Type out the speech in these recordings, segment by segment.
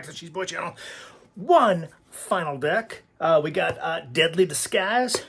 back to the Cheese Boy channel. One final deck. We got Deadly Disguise,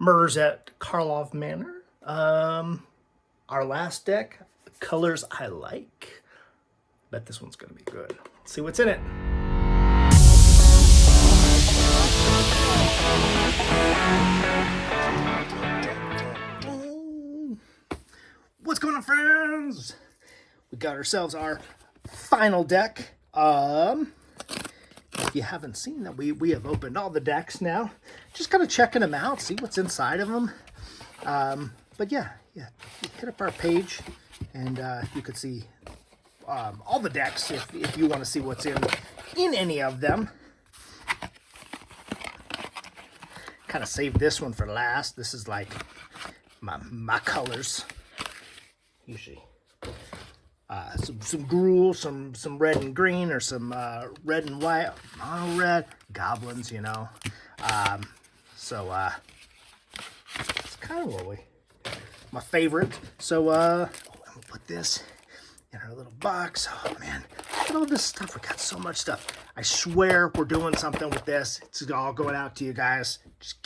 Murders at Karlov Manor. Our last deck, Colors I Like. Bet this one's going to be good. Let's see what's in it. What's going on, friends? We got ourselves our final deck. If you haven't seen that, we have opened all the decks now. Just kind of checking them out, see what's inside of them. But yeah, you hit up our page, and you could see all the decks if you want to see what's in any of them. Kind of saved this one for last. This is like my colors. Usually some gruel, some red and green, or some red and white, mono red, goblins, you know. So it's kind of my favorite. So I'm gonna put this in our little box. Oh man, look at all this stuff. We got so much stuff. I swear we're doing something with this. It's all going out to you guys. Just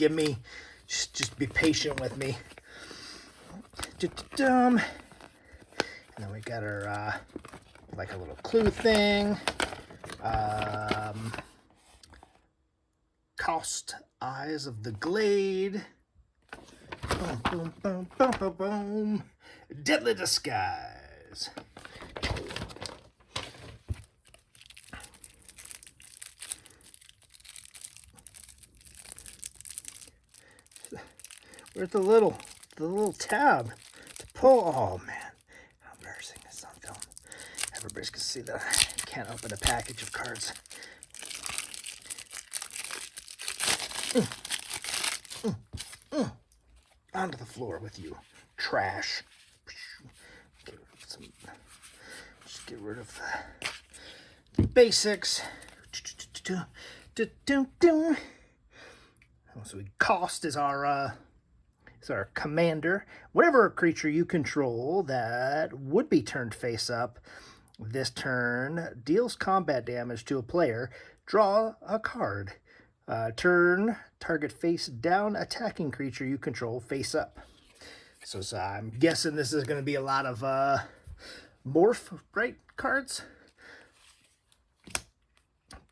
just be patient with me. And then we got our, like a little clue thing. Cost Eyes of the Glade. Boom, boom, boom, boom, boom, boom. Deadly Disguise. Where's the little tab to pull? Oh man. This on film. Everybody's gonna see that I can't open a package of cards. Onto the floor with you, trash. Just get rid of the basics. So cost is our commander. Whenever a creature you control that would be turned face up this turn deals combat damage to a player, draw a card. Turn target face down attacking creature you control face up. So I'm guessing this is going to be a lot of morph, right, cards?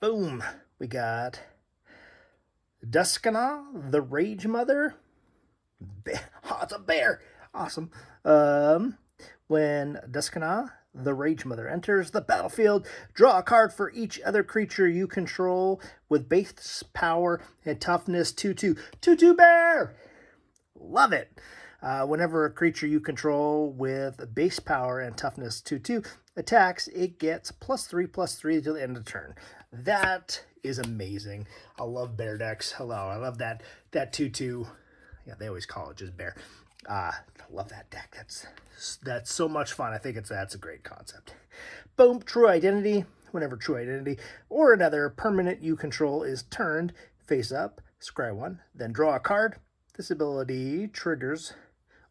Boom. We got Duskana, the Rage Mother. Oh, it's a bear. Awesome. When Duskana, the Rage Mother, enters the battlefield, draw a card for each other creature you control with base power and toughness 2/2. 2/2 bear! Love it. Whenever a creature you control with base power and toughness 2/2 attacks, it gets +3/+3 till the end of the turn. That is amazing. I love bear decks. Hello, I love that 2/2. Yeah, they always call it just bear. I love that deck. That's so much fun. I think that's a great concept. Boom, True Identity. Whenever True Identity or another permanent you control is turned face up, scry one, then draw a card. This ability triggers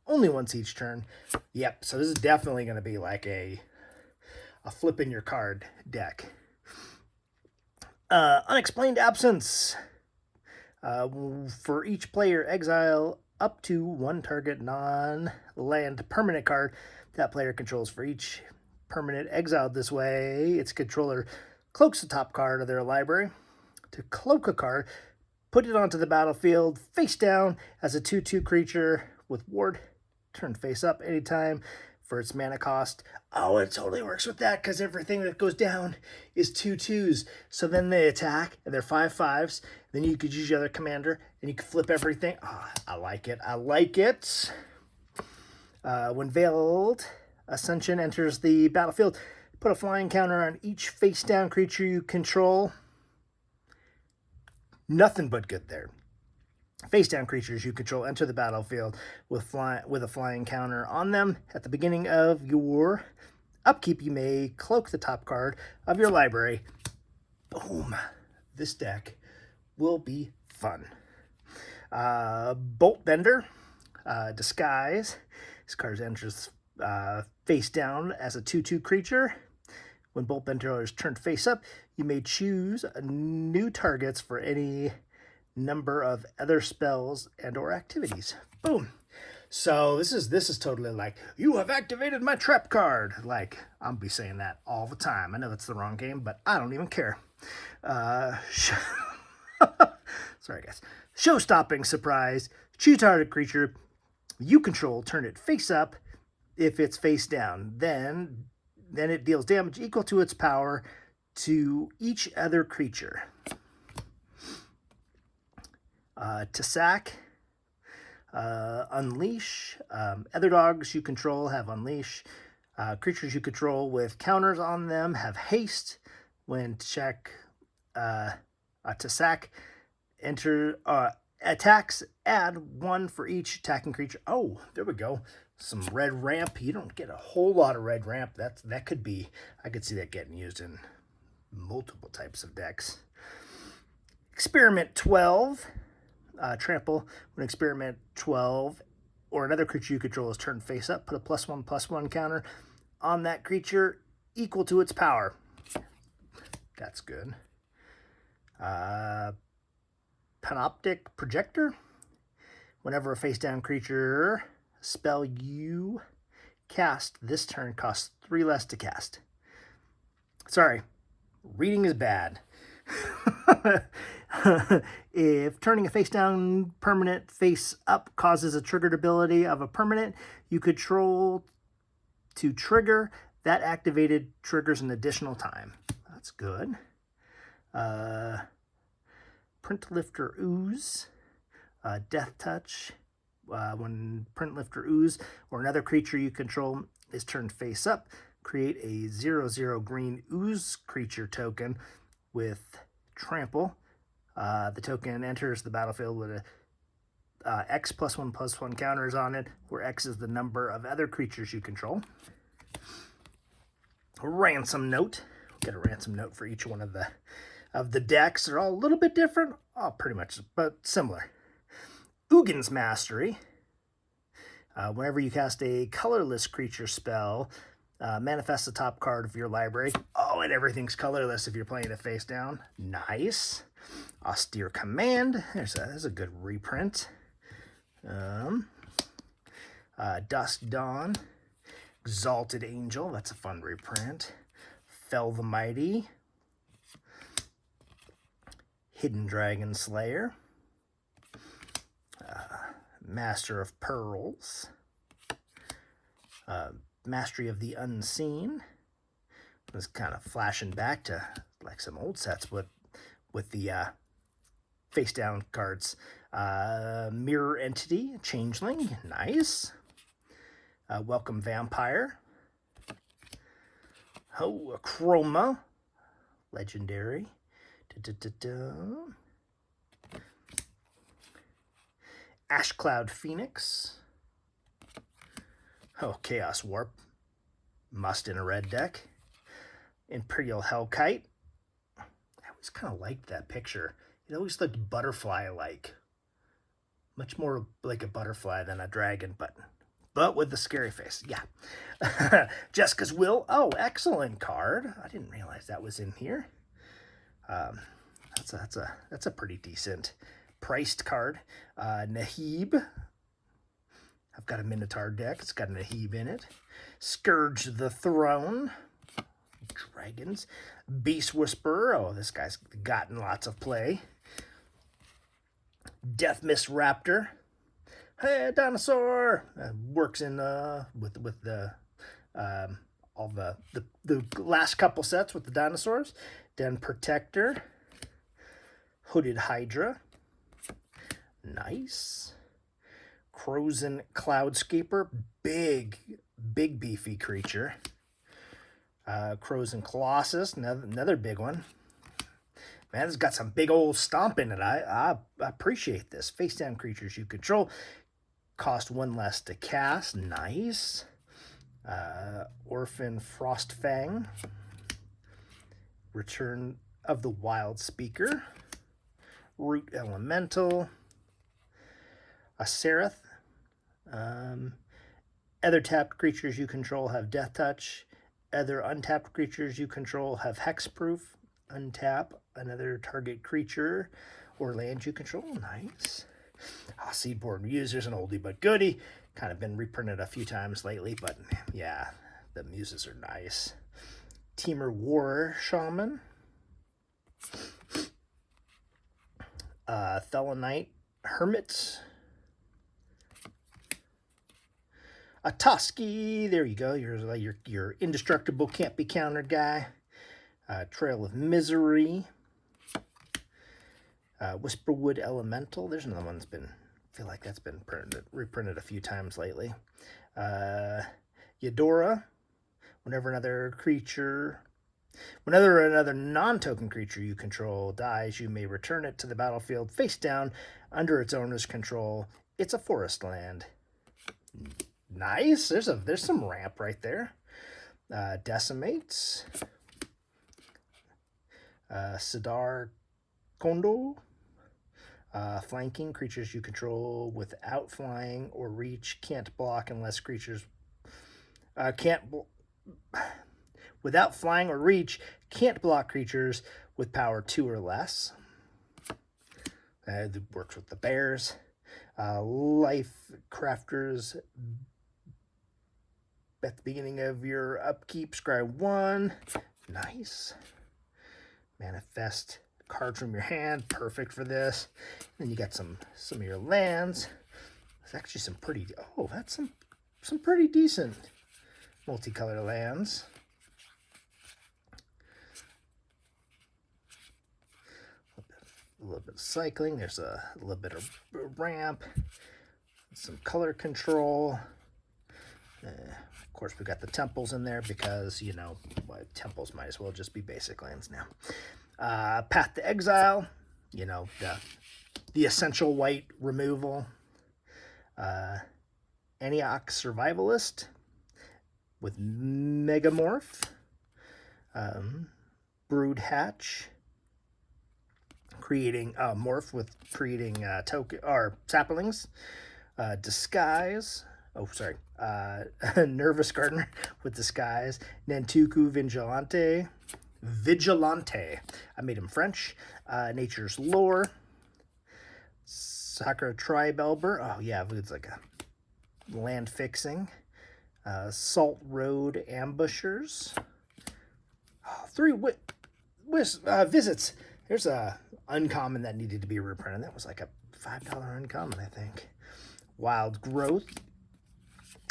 only once each turn. Yep, so this is definitely going to be like a flip in your card deck. Unexplained Absence. For each player, exile up to one target non-land permanent card that player controls. For each permanent exiled this way, its controller cloaks the top card of their library. To cloak a card, put it onto the battlefield face down as a 2/2 creature with ward, turn face up anytime for its mana cost. Oh, it totally works with that because everything that goes down is 2/2s. So then they attack and they're 5/5s. Then you could use your other commander and you can flip everything. Oh, I like it. I like it. When Veiled Ascension enters the battlefield, put a flying counter on each face down creature you control. Nothing but good there. Face down creatures you control enter the battlefield with a flying counter on them. At the beginning of your upkeep, you may cloak the top card of your library. Boom. This deck will be fun. Bolt Bender, Disguise. This card enters face down as a 2/2 creature When both enter is turned face up, you may choose new targets for any number of other spells and or activities. Boom. So this is totally like, you have activated my trap card. Like, I'll be saying that all the time. I know that's the wrong game, but I don't even care. Sorry, guys. Show-stopping surprise. Choose target creature you control. Turn it face up. If it's face down, then it deals damage equal to its power to each other creature. To sack. Unleash. Other dogs you control have unleash. Creatures you control with counters on them have haste. When to sack, enter attacks, add 1 for each attacking creature. Oh, there we go. Some red ramp. You don't get a whole lot of red ramp. That could be, I could see that getting used in multiple types of decks. Experiment 12. Trample. When experiment 12 or another creature you control is turned face up, put a +1/+1 counter on that creature equal to its power. That's good. Panoptic Projector. Whenever a face down creature spell you cast this turn costs 3 less to cast. Sorry, reading is bad. If turning a face down permanent face up causes a triggered ability of a permanent you control to trigger, that activated triggers an additional time. That's good. Print Lifter Ooze. Death Touch. When Print Lifter Ooze or another creature you control is turned face up, create a 0/0 green ooze creature token with trample. The token enters the battlefield with a X +1/+1 counters on it, where X is the number of other creatures you control. Ransom Note. We'll get a ransom note for each one of the decks. They're all a little bit different, pretty much, but similar. Ugin's Mastery. Whenever you cast a colorless creature spell, manifest the top card of your library. Oh, and everything's colorless if you're playing it face down. Nice. Austere Command. There's a good reprint. Dusk Dawn. Exalted Angel. That's a fun reprint. Fell the Mighty. Hidden Dragon Slayer. Master of Pearls. Mastery of the Unseen. This kind of flashing back to like some old sets with the face down cards. Mirror Entity, Changeling, nice. Welcome Vampire. Oh, Chroma, legendary. Ashcloud Phoenix. Oh, Chaos Warp. Must in a red deck. Imperial Hellkite. I always kind of liked that picture. It always looked butterfly-like. Much more like a butterfly than a dragon, but with the scary face. Yeah. Jessica's Will. Oh, excellent card. I didn't realize that was in here. That's a pretty decent priced card. Nahib. I've got a Minotaur deck. It's got a Nahib in it. Scourge the Throne. Dragons. Beast Whisperer. Oh, this guy's gotten lots of play. Death Mist Raptor. Hey, dinosaur. Works in with the all the last couple sets with the dinosaurs. Den Protector. Hooded Hydra. Nice. Crozen Cloudscaper. Big beefy creature. Crozen Colossus. Another big one. Man, it's got some big old stomp in it. I appreciate this. Face down creatures you control. Cost 1 less to cast. Nice. Orphan Frostfang. Return of the Wild Speaker. Root Elemental. Asereth. Other tapped creatures you control have Death Touch. other untapped creatures you control have hexproof. Untap another target creature or land you control. Nice. Seedborn Muses, an oldie but goodie. Kind of been reprinted a few times lately, but yeah, the Muses are nice. Teamer War Shaman. Thelonite Hermits. A Tusky, there you go. Your indestructible, can't be countered guy. Trail of Misery. Whisperwood Elemental. There's another one that's been, I feel like that's been reprinted a few times lately. Eudora. Whenever another non-token creature you control dies, you may return it to the battlefield face down under its owner's control. It's a forest land. Nice. There's some ramp right there. Decimates. Sidar Kondo. Flanking. Creatures you control without flying or reach can't block unless creatures without flying or reach can't block creatures with power 2 or less. It works with the bears. Life Crafters. At the beginning of your upkeep, scry 1. Nice. Manifest card from your hand. Perfect for this. Then you got some of your lands. There's actually some pretty... Oh, that's some pretty decent multicolor lands. A little bit of cycling. There's a little bit of ramp. Some color control. Of course, we got the temples in there because, you know, temples might as well just be basic lands now. Path to Exile, you know, the essential white removal. Eniac Survivalist with Megamorph. Brood Hatch, creating morph with creating token or saplings. Disguise. Oh, sorry. Nervous Gardener with Disguise. Nantuku Vigilante. I made him French. Nature's Lore. Sakura Tribe Elber. Oh, yeah, it's like a land fixing. Salt Road Ambushers. Oh, 3 visits. There's a uncommon that needed to be reprinted. That was like a $5 uncommon, I think. Wild Growth.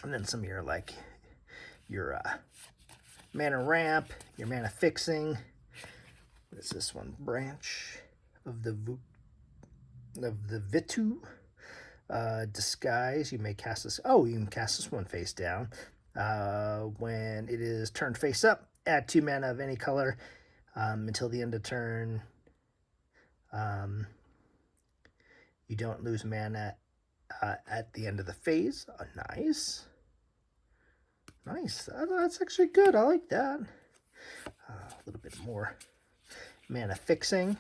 And then some of your, like, your mana ramp, your mana fixing. What is this one? Branch of the Vitu. Disguise. You may cast this. Oh, you can cast this one face down. When it is turned face up, add 2 mana of any color until the end of turn. You don't lose mana at the end of the phase. Oh, nice. Nice. That's actually good. I like that. A little bit more mana fixing.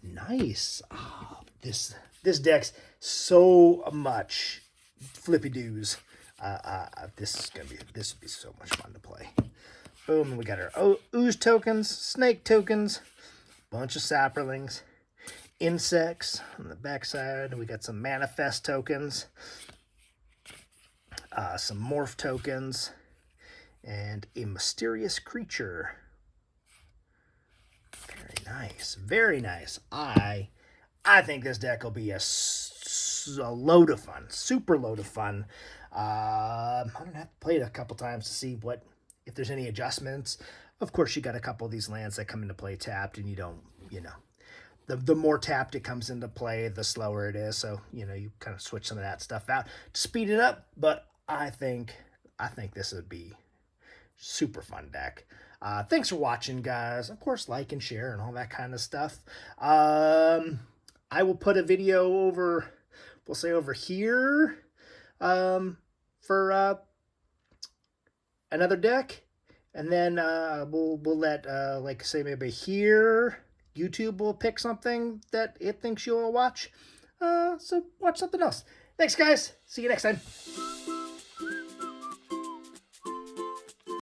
Nice. Oh, this deck's so much flippy doos. This would be so much fun to play. Boom. We got our ooze tokens, snake tokens, bunch of saplings. Insects on the backside. We got some manifest tokens, some morph tokens, and a mysterious creature. Very nice, very nice. I think this deck will be a load of fun, super load of fun. I'm gonna have to play it a couple times to see if there's any adjustments. Of course, you got a couple of these lands that come into play tapped, and you don't, you know. The more tapped it comes into play, the slower it is. So, you know, you kind of switch some of that stuff out to speed it up. But I think this would be super fun deck. Thanks for watching, guys. Of course, like and share and all that kind of stuff. I will put a video over, we'll say over here, for another deck. And then we'll let, like, say maybe here, YouTube will pick something that it thinks you'll watch. So watch something else. Thanks, guys. See you next time.